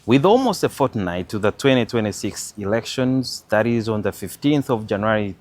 With almost a fortnight to the 2026 elections, that is on the 15th of January,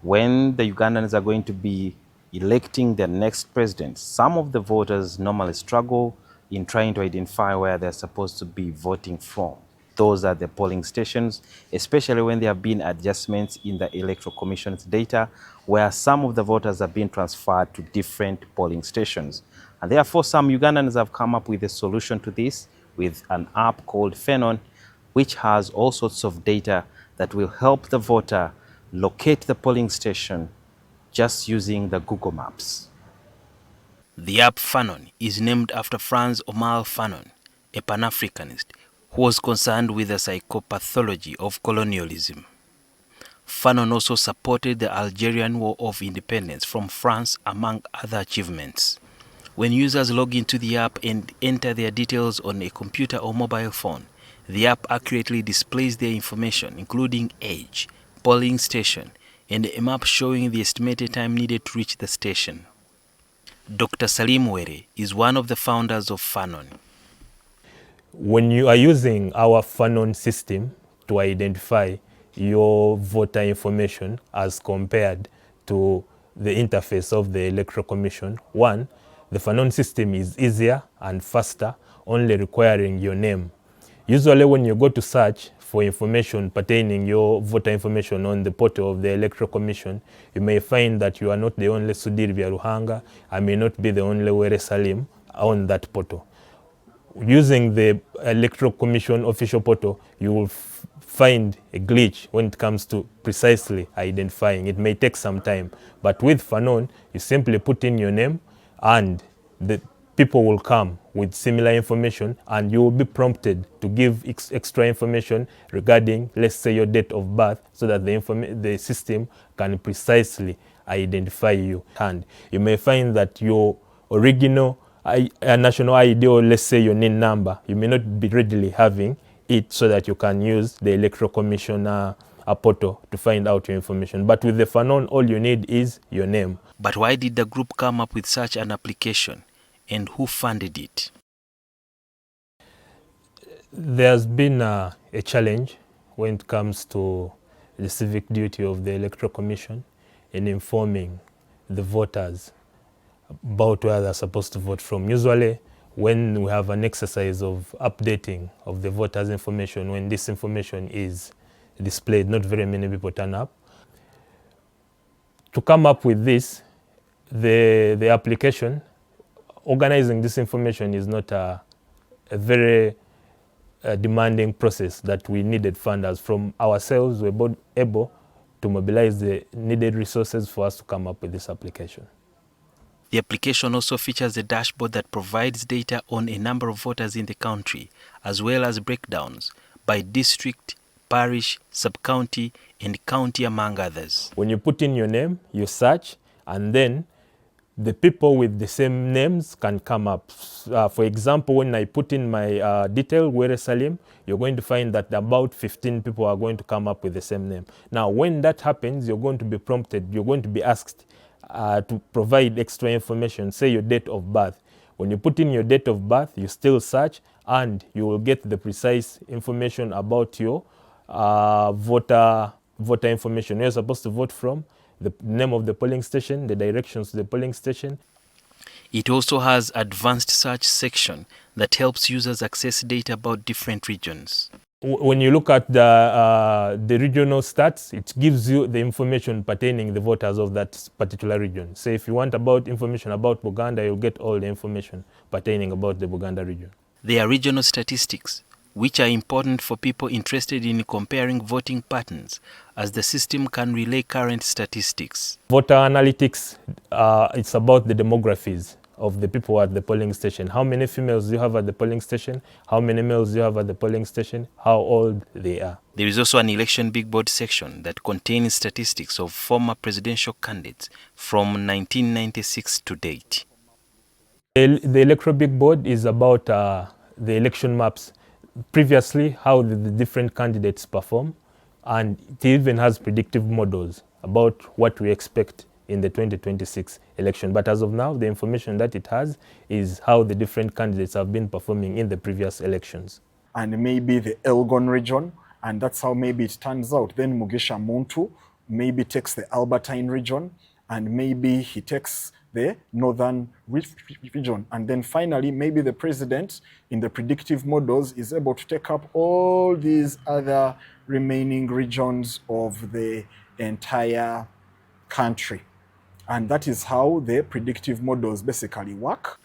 when the Ugandans are going to be electing their next president, some of the voters normally struggle in trying to identify where they're supposed to be voting from. Those are the polling stations, especially when there have been adjustments in the Electoral Commission's data, where some of the voters have been transferred to different polling stations. And therefore, some Ugandans have come up with a solution to this with an app called Fenon, which has all sorts of data that will help the voter locate the polling station just using the Google Maps. The app Fanon is named after Franz Omar Fanon, a Pan-Africanist who was concerned with the psychopathology of colonialism. Fanon also supported the Algerian War of Independence from France, among other achievements. When users log into the app and enter their details on a computer or mobile phone, the app accurately displays their information, including age, polling station, and a map showing the estimated time needed to reach the station. Dr. Salim Were is one of the founders of Fanon. When you are using our Fanon system to identify your voter information as compared to the interface of the Electoral Commission, one, the Fanon system is easier and faster, only requiring your name. Usually when you go to search for information pertaining your voter information on the portal of the Electoral Commission, you may find that you are not the only Sudhir Byaruhanga, I may not be the only Were Salim on that portal. Using the Electoral Commission official portal, you will find a glitch when it comes to precisely identifying. It may take some time, but with Fanon, you simply put in your name and the people will come with similar information and you will be prompted to give extra information regarding, let's say, your date of birth, so that the system can precisely identify you. And you may find that your original national ID, or let's say your NIN number, you may not be readily having it, so that you can use the Electoral Commission portal to find out your information. But with the Fanon, all you need is your name. But why did the group come up with such an application, and who funded it? There's been a challenge when it comes to the civic duty of the Electoral Commission in informing the voters about where they're supposed to vote from. Usually, when we have an exercise of updating of the voters' information, when this information is displayed, not very many people turn up. To come up with this, the application, organizing this information is not a very demanding process that we needed funders. From ourselves, we're both able to mobilize the needed resources for us to come up with this application. The application also features a dashboard that provides data on a number of voters in the country, as well as breakdowns by district, parish, sub-county, and county, among others. When you put in your name, you search, and then the people with the same names can come up. For example, when I put in my detail, Were Salim, you're going to find that about 15 people are going to come up with the same name. Now, when that happens, you're going to be prompted, you're going to be asked to provide extra information, say your date of birth. When you put in your date of birth, you still search, and you will get the precise information about your voter information, where you're supposed to vote from, the name of the polling station, the directions to the polling station. It also has advanced search section that helps users access data about different regions. When you look at the regional stats, it gives you the information pertaining the voters of that particular region. So if you want information about Buganda, you'll get all the information pertaining about the Buganda region. There are regional statistics, which are important for people interested in comparing voting patterns, as the system can relay current statistics. Voter analytics, it's about the demographies of the people at the polling station. How many females do you have at the polling station? How many males do you have at the polling station? How old they are. There is also an election big board section that contains statistics of former presidential candidates from 1996 to date. The electoral big board is about the election maps. Previously, how the different candidates perform, and it even has predictive models about what we expect in the 2026 election. But as of now, the information that it has is how the different candidates have been performing in the previous elections. and maybe the Elgon region, and that's how maybe it turns out. Then Mugisha Muntu maybe takes the Albertine region, and maybe he takes the northern region. And then finally, maybe the president in the predictive models is able to take up all these other remaining regions of the entire country. And that is how the predictive models basically work.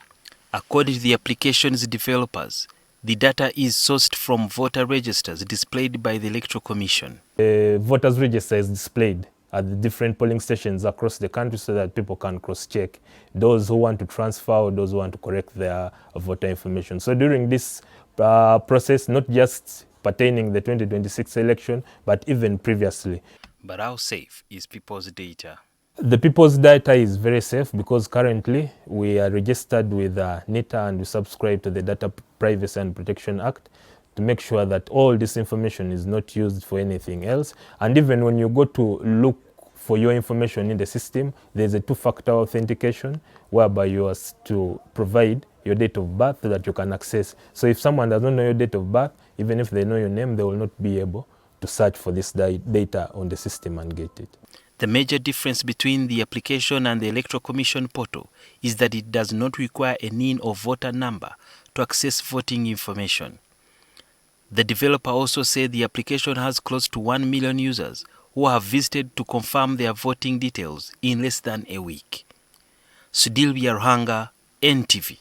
According to the application's developers, the data is sourced from voter registers displayed by the Electoral Commission. The voters register is displayed at the different polling stations across the country so that people can cross-check those who want to transfer or those who want to correct their voter information. So during this process, not just pertaining the 2026 election, but even previously. But how safe is people's data? The people's data is very safe because currently we are registered with NITA and we subscribe to the Data Privacy and Protection Act to make sure that all this information is not used for anything else. And even when you go to look for your information in the system, there's a two-factor authentication whereby you are to provide your date of birth so that you can access. So if someone does not know your date of birth, even if they know your name, they will not be able to search for this data on the system and get it. The major difference between the application and the Electoral Commission portal is that it does not require a NIN or voter number to access voting information. The developer also said the application has close to 1 million users who have visited to confirm their voting details in less than a week. Sudhir Byaruhanga, NTV.